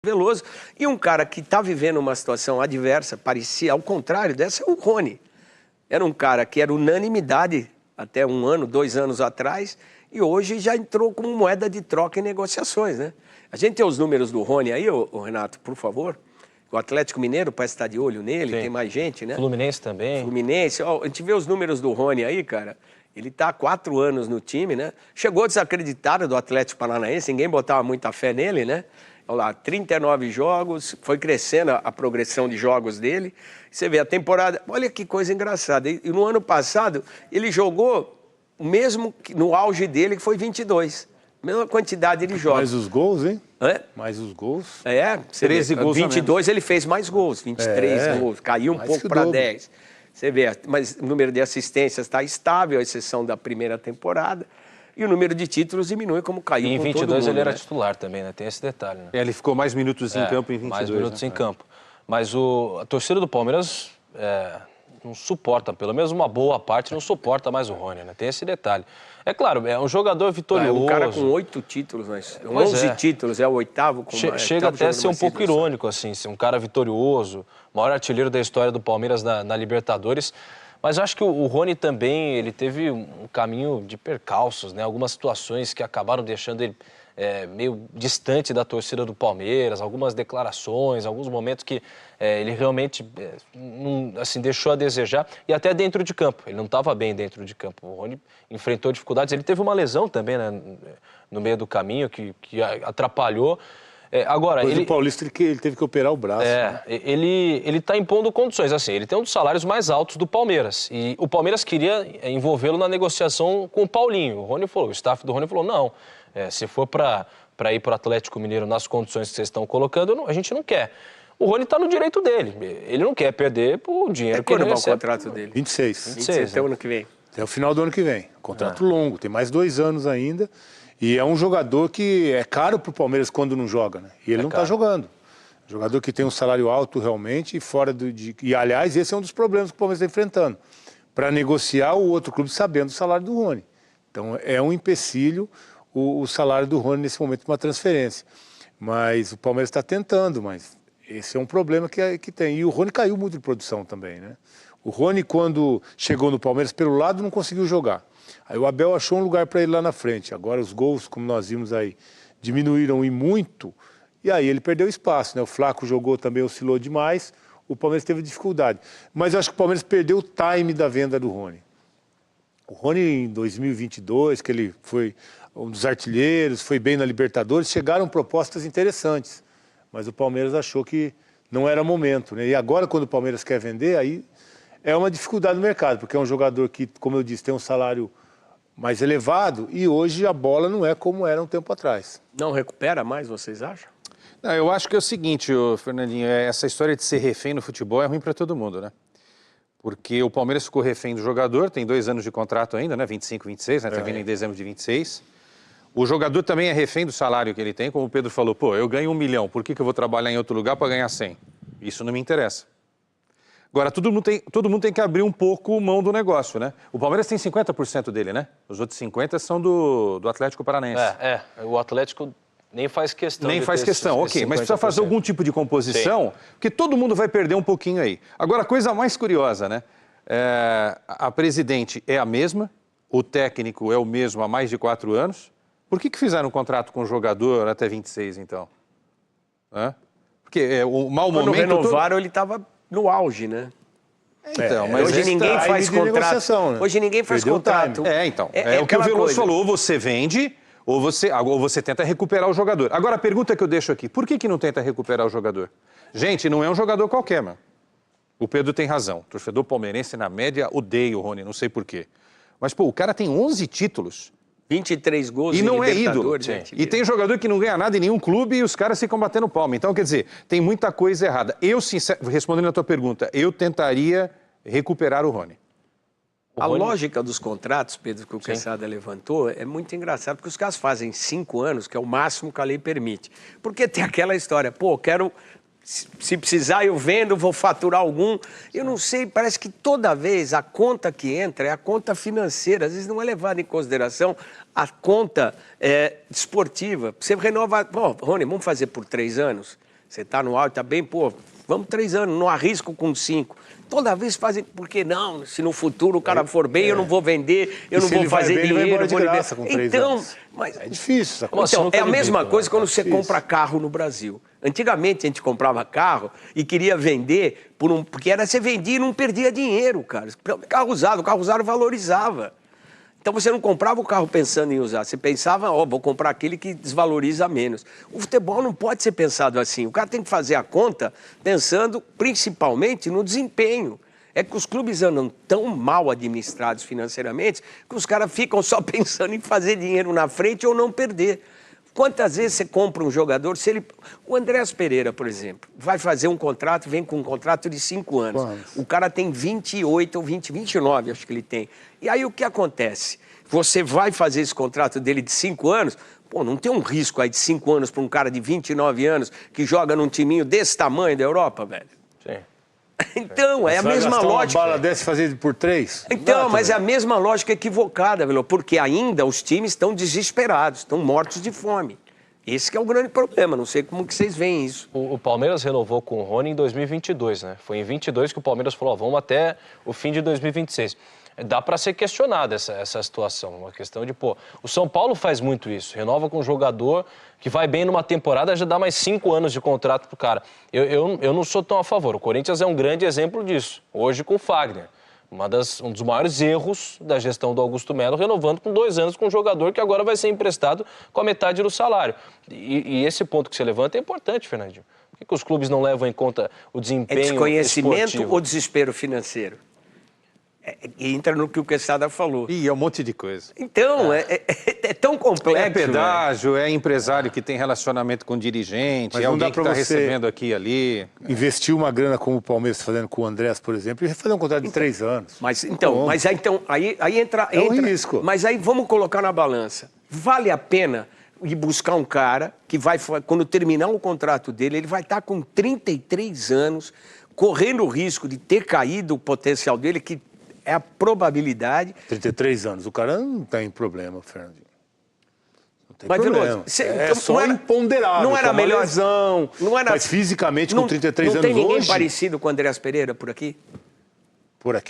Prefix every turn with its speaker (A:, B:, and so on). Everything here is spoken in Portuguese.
A: Veloso, e um cara que está vivendo uma situação adversa, parecia, ao contrário dessa, é o Rony. Era um cara que era unanimidade até 1 ano, 2 anos atrás, e hoje já entrou como moeda de troca em negociações, né? A gente tem os números do Rony aí, ô Renato, por favor. O Atlético Mineiro parece estar de olho nele,
B: Sim.
A: Tem mais gente, né?
B: Fluminense também.
A: Fluminense, ó, a gente vê os números do Rony aí, cara. Ele está há 4 anos no time, né? Chegou desacreditado do Atlético Paranaense, ninguém botava muita fé nele, né? Olha lá, 39 jogos, foi crescendo a progressão de jogos dele. Você vê a temporada, olha que coisa engraçada. E no ano passado, ele jogou o mesmo no auge dele, que foi 22. Mesma quantidade de jogos.
C: Mais os gols, hein?
A: É?
C: Mais os gols.
A: É,
C: 13 gols
A: 22 ele fez mais gols, 23 gols, caiu um pouco para 10. Você vê, mas o número de assistências está estável, à exceção da primeira temporada. E o número de títulos diminui como caiu
B: E em
A: com
B: 22
A: todo mundo,
B: ele era
A: né?
B: titular também, né? Tem esse detalhe, né?
C: Ele ficou mais minutos em campo em 22.
B: Mais minutos em
C: né?
B: campo. Mas a torcida do Palmeiras não suporta, pelo menos uma boa parte, não suporta mais o Rony, né? Tem esse detalhe. É claro, é um jogador vitorioso.
A: Um cara com 8 títulos, mas 11 títulos, é o 8º.
B: Chega até a ser um pouco irônico, assim, ser um cara vitorioso, maior artilheiro da história do Palmeiras na Libertadores. Mas eu acho que o Rony também, ele teve um caminho de percalços, né? Algumas situações que acabaram deixando ele meio distante da torcida do Palmeiras, algumas declarações, alguns momentos que ele realmente assim, deixou a desejar, e até dentro de campo. Ele não estava bem dentro de campo. O Rony enfrentou dificuldades, ele teve uma lesão também, né, no meio do caminho que atrapalhou. Agora,
C: o Paulista ele teve que operar o braço.
B: Né? Ele está impondo condições. Assim, ele tem um dos salários mais altos do Palmeiras. E o Palmeiras queria envolvê-lo na negociação com o Paulinho. O staff do Rony falou, não, se for para ir para o Atlético Mineiro nas condições que vocês estão colocando, a gente não quer. O Rony está no direito dele. Ele não quer perder o dinheiro que ele recebe.
A: Quando vai o contrato dele?
C: 26.
A: Até o ano que vem.
C: Até o final do ano que vem. Contrato longo, tem mais 2 anos ainda. E é um jogador que é caro para o Palmeiras quando não joga, né? E ele não está jogando. Jogador que tem um salário alto realmente e fora E, aliás, esse é um dos problemas que o Palmeiras está enfrentando. Para negociar o outro clube sabendo o salário do Rony. Então, é um empecilho o salário do Rony nesse momento de uma transferência. Mas o Palmeiras está tentando, mas esse é um problema que tem. E o Rony caiu muito de produção também, né? O Rony, quando chegou no Palmeiras, pelo lado, não conseguiu jogar. Aí o Abel achou um lugar para ele lá na frente. Agora os gols, como nós vimos aí, diminuíram e muito. E aí ele perdeu espaço, né? O Flaco jogou também, oscilou demais. O Palmeiras teve dificuldade. Mas eu acho que o Palmeiras perdeu o time da venda do Rony. O Rony em 2022, que ele foi um dos artilheiros, foi bem na Libertadores, chegaram propostas interessantes. Mas o Palmeiras achou que não era momento, né? E agora, quando o Palmeiras quer vender, aí é uma dificuldade no mercado, porque é um jogador que, como eu disse, tem um salário mais elevado e hoje a bola não é como era um tempo atrás.
A: Não recupera mais, vocês acham?
D: Não, eu acho que é o seguinte, Fernandinho, essa história de ser refém no futebol é ruim para todo mundo, né? Porque o Palmeiras ficou refém do jogador, tem 2 anos de contrato ainda, né? 25, 26, né? Tá vindo em dezembro de 26. O jogador também é refém do salário que ele tem, como o Pedro falou, pô, eu ganho 1 milhão, por que eu vou trabalhar em outro lugar para ganhar 100? Isso não me interessa. Agora, todo mundo tem que abrir um pouco mão do negócio, né? O Palmeiras tem 50% dele, né? Os outros 50% são do Atlético Paranaense.
B: O Atlético nem faz questão.
D: Nem faz questão, ok. Mas precisa fazer algum tipo de composição, porque todo mundo vai perder um pouquinho aí. Agora, a coisa mais curiosa, né? A presidente é a mesma, o técnico é o mesmo há mais de 4 anos. Por que fizeram um contrato com o jogador até 26, então? Porque o mau momento...
A: Quando renovaram, ele estava no auge, né?
D: Então, mas
A: hoje ninguém faz contrato.
C: Né?
A: Hoje ninguém faz contrato.
D: Então. É o que o Veloso falou, ou você vende, ou você tenta recuperar o jogador. Agora, a pergunta que eu deixo aqui, por que não tenta recuperar o jogador? Gente, não é um jogador qualquer, mano. O Pedro tem razão. O torcedor palmeirense, na média, odeia o Rony, não sei por quê. Mas, pô, o cara tem 11 títulos...
A: 23 gols
D: e não é ídolo.
A: Gente.
D: E tem jogador que não ganha nada em nenhum clube e os caras ficam batendo palma. Então, quer dizer, tem muita coisa errada. Eu, respondendo a tua pergunta, eu tentaria recuperar o Rony.
A: A lógica dos contratos, Pedro, que o Quesada levantou, é muito engraçado, porque os caras fazem 5 anos, que é o máximo que a lei permite. Porque tem aquela história, pô, quero... Se precisar, eu vendo, vou faturar algum. Eu não sei, parece que toda vez a conta que entra é a conta financeira. Às vezes não é levada em consideração a conta esportiva. Você renova... Bom, Rony, vamos fazer por 3 anos? Você está no auge, está bem, pô, vamos 3 anos, não arrisco com 5. Toda vez fazem, por que não? Se no futuro o cara for bem, eu não vou vender, eu não vou fazer dinheiro.
C: Ele vai embora de
A: vou
C: graça com 3 anos.
A: Mas
C: é difícil essa coisa.
A: Então, é a mesma coisa quando você compra carro no Brasil. Antigamente a gente comprava carro e queria vender porque você vendia e não perdia dinheiro, cara. Carro usado valorizava. Então você não comprava o carro pensando em usar, você pensava, vou comprar aquele que desvaloriza menos. O futebol não pode ser pensado assim, o cara tem que fazer a conta pensando principalmente no desempenho. É que os clubes andam tão mal administrados financeiramente que os caras ficam só pensando em fazer dinheiro na frente ou não perder. Quantas vezes você compra um jogador, o Andrés Pereira, por exemplo, vai fazer um contrato, vem com um contrato de 5 anos. O cara tem 28 ou 29, acho que ele tem. E aí o que acontece? Você vai fazer esse contrato dele de 5 anos, pô, não tem um risco aí de 5 anos para um cara de 29 anos que joga num timinho desse tamanho da Europa, velho?
B: Sim.
A: Então, é a mesma lógica.
C: Uma bala dessa fazer por 3?
A: Então, mas é a mesma lógica equivocada, velho, porque ainda os times estão desesperados, estão mortos de fome. Esse que é o grande problema, não sei como que vocês veem isso.
B: O Palmeiras renovou com o Rony em 2022, né? Foi em 22 que o Palmeiras falou, vamos até o fim de 2026. Dá para ser questionada essa situação, uma questão de, o São Paulo faz muito isso, renova com um jogador que vai bem numa temporada, já dá mais 5 anos de contrato pro cara. Eu não sou tão a favor, o Corinthians é um grande exemplo disso, hoje com o Fagner. Um dos maiores erros da gestão do Augusto Melo, renovando com 2 anos com um jogador que agora vai ser emprestado com a metade do salário. E esse ponto que você levanta é importante, Fernandinho. Por que os clubes não levam em conta o desempenho esportivo?
A: É desconhecimento ou desespero financeiro? Entra no que o Quesada falou.
D: Ih, é um monte de coisa.
A: Então, é tão complexo.
D: É pedágio, é empresário que tem relacionamento com dirigente,
C: mas
D: é alguém que está recebendo aqui e ali.
C: Investir uma grana como o Palmeiras está fazendo com o Andrés, por exemplo, e fazer um contrato de 3 anos.
A: Mas aí entra...
C: É um risco.
A: Mas aí vamos colocar na balança. Vale a pena ir buscar um cara que vai, quando terminar o contrato dele, ele vai estar com 33 anos, correndo o risco de ter caído o potencial dele, que é a probabilidade...
C: 33 anos. O cara não tem problema, Fernandinho. Não tem
A: mas,
C: problema. É só imponderável.
A: Não era melhor...
C: lesão.
A: Não era,
C: mas fisicamente, com 33 anos hoje...
A: Não tem ninguém parecido com o Andrés Pereira por aqui?
C: Por aqui.